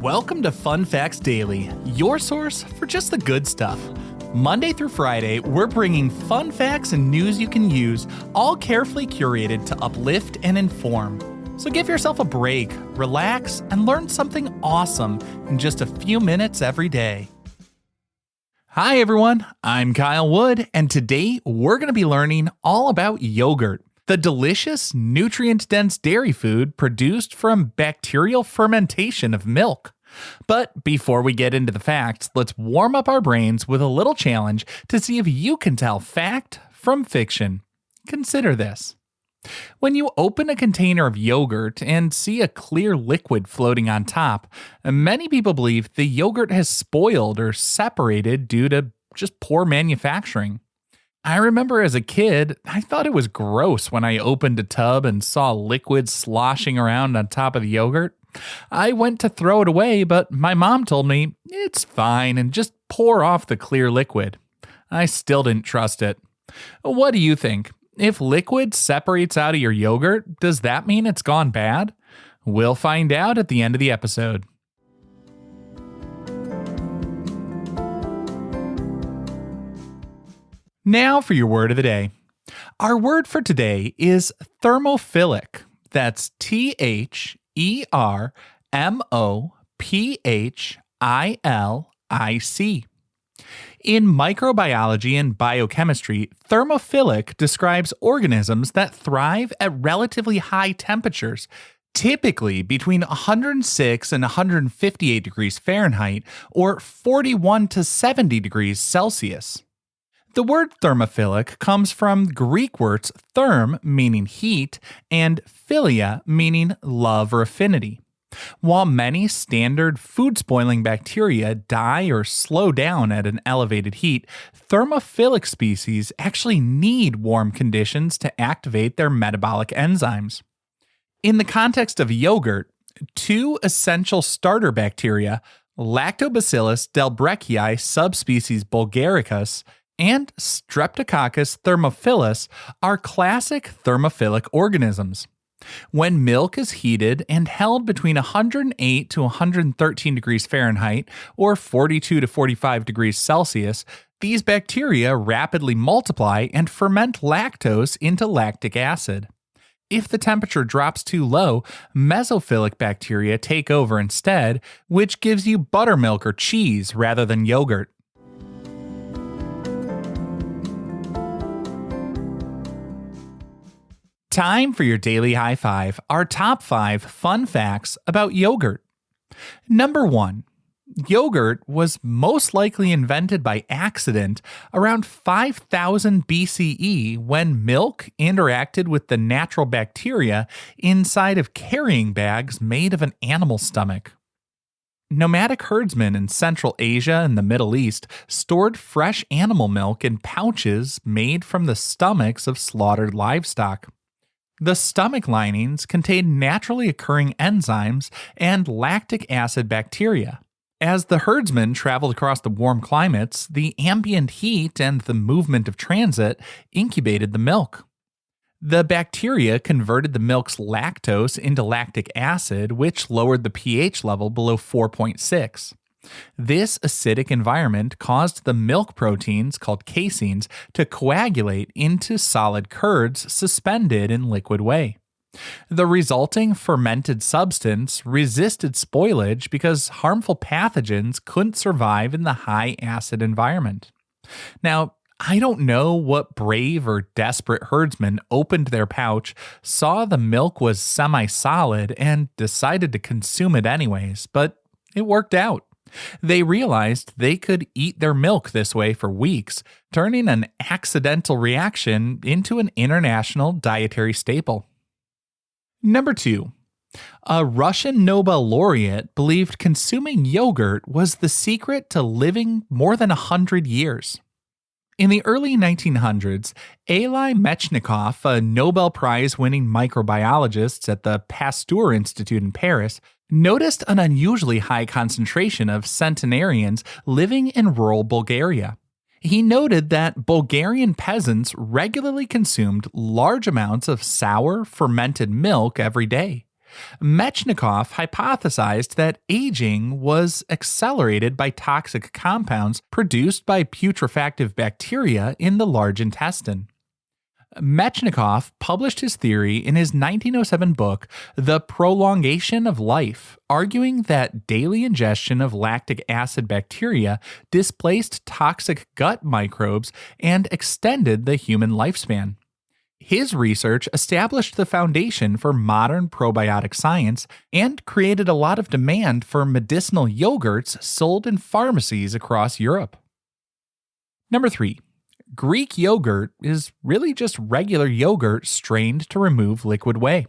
Welcome to Fun Facts Daily, your source for just the good stuff. Monday through Friday, we're bringing fun facts and news you can use, all carefully curated to uplift and inform. So give yourself a break, relax, and learn something awesome in just a few minutes every day. Hi everyone, I'm Kyle Wood, and today we're going to be learning all about yogurt, the delicious, nutrient-dense dairy food produced from bacterial fermentation of milk. But before we get into the facts, let's warm up our brains with a little challenge to see if you can tell fact from fiction. Consider this. When you open a container of yogurt and see a clear liquid floating on top, many people believe the yogurt has spoiled or separated due to just poor manufacturing. I remember as a kid, I thought it was gross when I opened a tub and saw liquid sloshing around on top of the yogurt. I went to throw it away, but my mom told me it's fine and just pour off the clear liquid. I still didn't trust it. What do you think? If liquid separates out of your yogurt, does that mean it's gone bad? We'll find out at the end of the episode. Now for your word of the day. Our word for today is thermophilic. That's thermophilic. In microbiology and biochemistry, thermophilic describes organisms that thrive at relatively high temperatures, typically between 106 and 158 degrees Fahrenheit or 41 to 70 degrees Celsius. The word thermophilic comes from Greek words therm, meaning heat, and philia, meaning love or affinity. While many standard food-spoiling bacteria die or slow down at an elevated heat, thermophilic species actually need warm conditions to activate their metabolic enzymes. In the context of yogurt, two essential starter bacteria, Lactobacillus delbrueckii subsp bulgaricus and Streptococcus thermophilus, are classic thermophilic organisms. When milk is heated and held between 108 to 113 degrees Fahrenheit or 42 to 45 degrees Celsius, these bacteria rapidly multiply and ferment lactose into lactic acid. If the temperature drops too low, mesophilic bacteria take over instead, which gives you buttermilk or cheese rather than yogurt. Time for your daily high five, our top 5 fun facts about yogurt. Number 1. Yogurt was most likely invented by accident around 5000 BCE when milk interacted with the natural bacteria inside of carrying bags made of an animal stomach. Nomadic herdsmen in Central Asia and the Middle East stored fresh animal milk in pouches made from the stomachs of slaughtered livestock. The stomach linings contain naturally occurring enzymes and lactic acid bacteria. As the herdsmen traveled across the warm climates, the ambient heat and the movement of transit incubated the milk. The bacteria converted the milk's lactose into lactic acid, which lowered the pH level below 4.6. This acidic environment caused the milk proteins, called caseins, to coagulate into solid curds suspended in liquid whey. The resulting fermented substance resisted spoilage because harmful pathogens couldn't survive in the high acid environment. Now, I don't know what brave or desperate herdsman opened their pouch, saw the milk was semi-solid, and decided to consume it anyways, but it worked out. They realized they could eat their milk this way for weeks, turning an accidental reaction into an international dietary staple. Number 2. A Russian Nobel laureate believed consuming yogurt was the secret to living more than 100 years. In the early 1900s, Eli Mechnikov, a Nobel Prize-winning microbiologist at the Pasteur Institute in Paris, noticed an unusually high concentration of centenarians living in rural Bulgaria. He noted that Bulgarian peasants regularly consumed large amounts of sour, fermented milk every day. Mechnikov hypothesized that aging was accelerated by toxic compounds produced by putrefactive bacteria in the large intestine. Mechnikov published his theory in his 1907 book, The Prolongation of Life, arguing that daily ingestion of lactic acid bacteria displaced toxic gut microbes and extended the human lifespan. His research established the foundation for modern probiotic science and created a lot of demand for medicinal yogurts sold in pharmacies across Europe. Number 3. Greek yogurt is really just regular yogurt strained to remove liquid whey.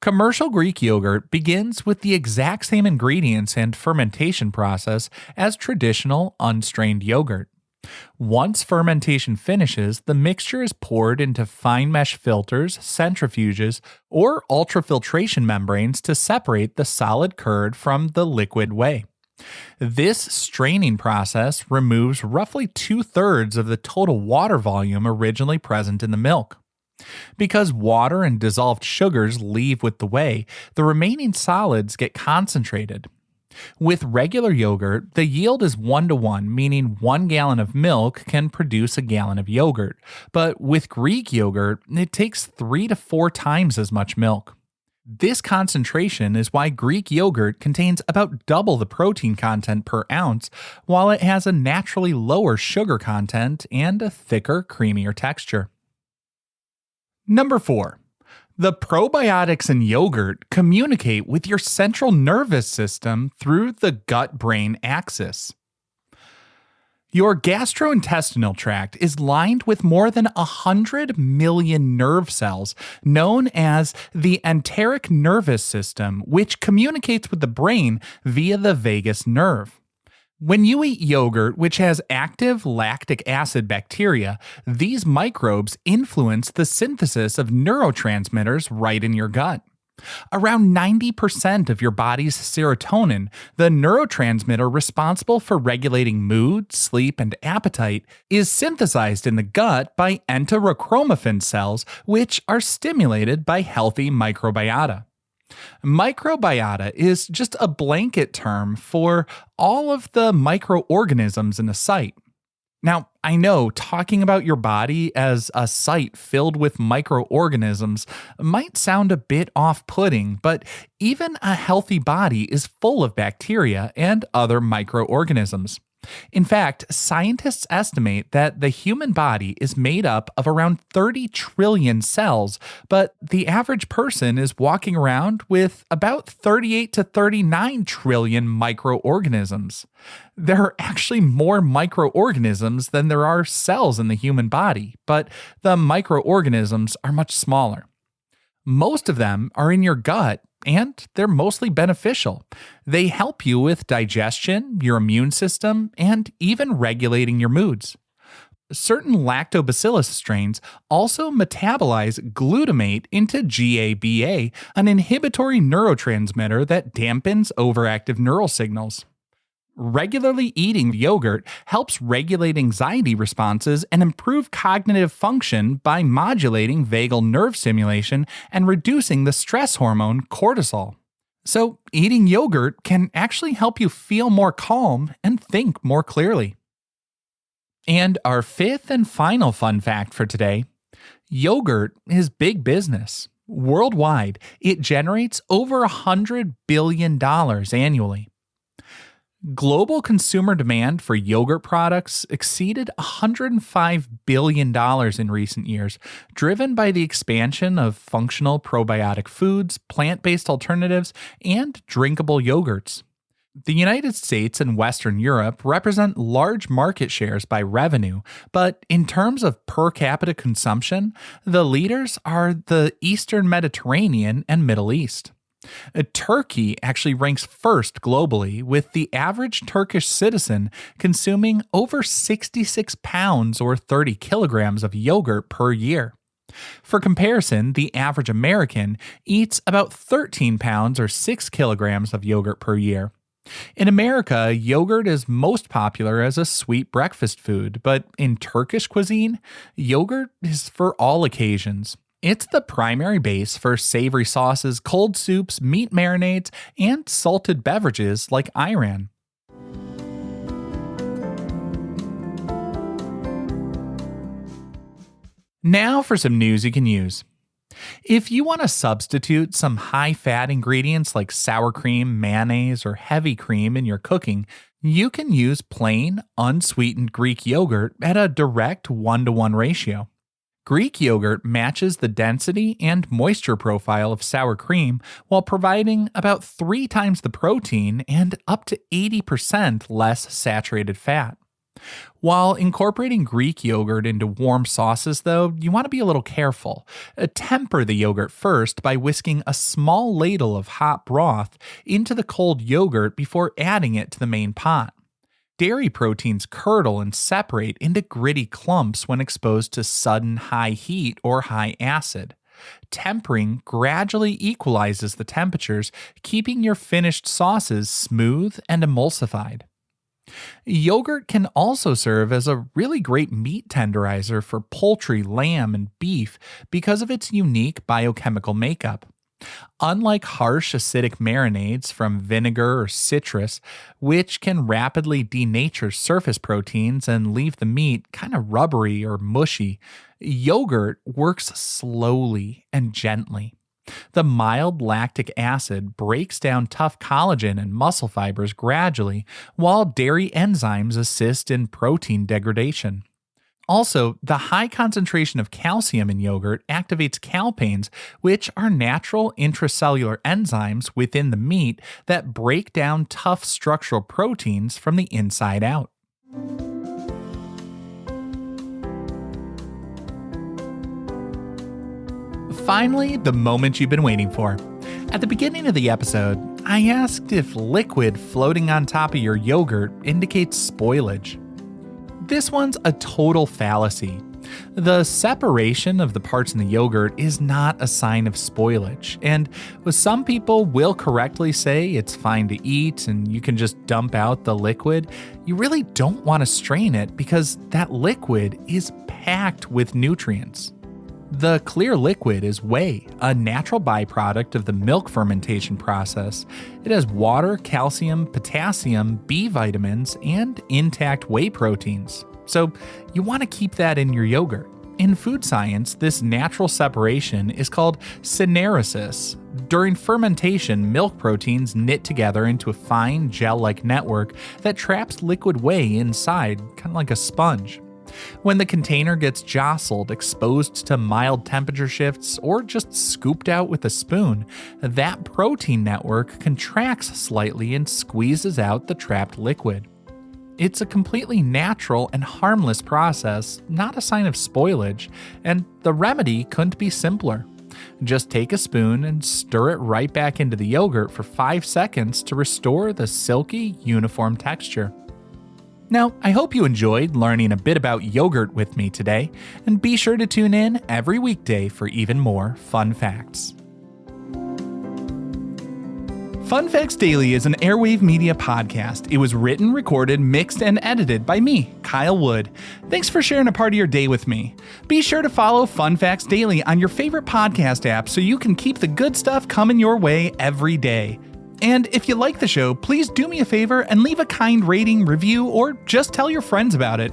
Commercial Greek yogurt begins with the exact same ingredients and fermentation process as traditional unstrained yogurt. Once fermentation finishes, the mixture is poured into fine mesh filters, centrifuges, or ultrafiltration membranes to separate the solid curd from the liquid whey. This straining process removes roughly 2/3 of the total water volume originally present in the milk. Because water and dissolved sugars leave with the whey, the remaining solids get concentrated. With regular yogurt, the yield is 1-to-1, meaning 1 gallon of milk can produce a gallon of yogurt. But with Greek yogurt, it takes 3 to 4 times as much milk. This concentration is why Greek yogurt contains about double the protein content per ounce, while it has a naturally lower sugar content and a thicker, creamier texture. Number 4. The probiotics in yogurt communicate with your central nervous system through the gut-brain axis. Your gastrointestinal tract is lined with more than 100 million nerve cells known as the enteric nervous system, which communicates with the brain via the vagus nerve. When you eat yogurt, which has active lactic acid bacteria, these microbes influence the synthesis of neurotransmitters right in your gut. Around 90% of your body's serotonin, the neurotransmitter responsible for regulating mood, sleep, and appetite, is synthesized in the gut by enterochromaffin cells, which are stimulated by healthy microbiota. Microbiota is just a blanket term for all of the microorganisms in a site. Now, I know talking about your body as a site filled with microorganisms might sound a bit off-putting, but even a healthy body is full of bacteria and other microorganisms. In fact, scientists estimate that the human body is made up of around 30 trillion cells, but the average person is walking around with about 38 to 39 trillion microorganisms. There are actually more microorganisms than there are cells in the human body, but the microorganisms are much smaller. Most of them are in your gut, and they're mostly beneficial. They help you with digestion, your immune system, and even regulating your moods. Certain Lactobacillus strains also metabolize glutamate into GABA, an inhibitory neurotransmitter that dampens overactive neural signals. Regularly eating yogurt helps regulate anxiety responses and improve cognitive function by modulating vagal nerve stimulation and reducing the stress hormone cortisol. So, eating yogurt can actually help you feel more calm and think more clearly. And our fifth and final fun fact for today: yogurt is big business. Worldwide, it generates over $100 billion annually. Global consumer demand for yogurt products exceeded $105 billion in recent years, driven by the expansion of functional probiotic foods, plant-based alternatives, and drinkable yogurts. The United States and Western Europe represent large market shares by revenue, but in terms of per capita consumption, the leaders are the Eastern Mediterranean and Middle East. Turkey actually ranks first globally, with the average Turkish citizen consuming over 66 pounds or 30 kilograms of yogurt per year. For comparison, the average American eats about 13 pounds or 6 kilograms of yogurt per year. In America, yogurt is most popular as a sweet breakfast food, but in Turkish cuisine, yogurt is for all occasions. It's the primary base for savory sauces, cold soups, meat marinades, and salted beverages like ayran. Now for some news you can use. If you want to substitute some high-fat ingredients like sour cream, mayonnaise, or heavy cream in your cooking, you can use plain, unsweetened Greek yogurt at a direct 1-to-1 ratio. Greek yogurt matches the density and moisture profile of sour cream while providing about 3 times the protein and up to 80% less saturated fat. While incorporating Greek yogurt into warm sauces, though, you want to be a little careful. Temper the yogurt first by whisking a small ladle of hot broth into the cold yogurt before adding it to the main pot. Dairy proteins curdle and separate into gritty clumps when exposed to sudden high heat or high acid. Tempering gradually equalizes the temperatures, keeping your finished sauces smooth and emulsified. Yogurt can also serve as a really great meat tenderizer for poultry, lamb, and beef because of its unique biochemical makeup. Unlike harsh acidic marinades from vinegar or citrus, which can rapidly denature surface proteins and leave the meat kind of rubbery or mushy, yogurt works slowly and gently. The mild lactic acid breaks down tough collagen and muscle fibers gradually, while dairy enzymes assist in protein degradation. Also, the high concentration of calcium in yogurt activates calpains, which are natural intracellular enzymes within the meat that break down tough structural proteins from the inside out. Finally, the moment you've been waiting for. At the beginning of the episode, I asked if liquid floating on top of your yogurt indicates spoilage. This one's a total fallacy. The separation of the parts in the yogurt is not a sign of spoilage, and some people will correctly say it's fine to eat and you can just dump out the liquid. You really don't want to strain it because that liquid is packed with nutrients. The clear liquid is whey, a natural byproduct of the milk fermentation process. It has water, calcium, potassium, B vitamins, and intact whey proteins. So you want to keep that in your yogurt. In food science, this natural separation is called syneresis. During fermentation, milk proteins knit together into a fine gel-like network that traps liquid whey inside, kind of like a sponge. When the container gets jostled, exposed to mild temperature shifts, or just scooped out with a spoon, that protein network contracts slightly and squeezes out the trapped liquid. It's a completely natural and harmless process, not a sign of spoilage, and the remedy couldn't be simpler. Just take a spoon and stir it right back into the yogurt for 5 seconds to restore the silky, uniform texture. Now, I hope you enjoyed learning a bit about yogurt with me today, and be sure to tune in every weekday for even more fun facts. Fun Facts Daily is an Airwave Media podcast. It was written, recorded, mixed, and edited by me, Kyle Wood. Thanks for sharing a part of your day with me. Be sure to follow Fun Facts Daily on your favorite podcast app so you can keep the good stuff coming your way every day. And if you like the show, please do me a favor and leave a kind rating, review, or just tell your friends about it.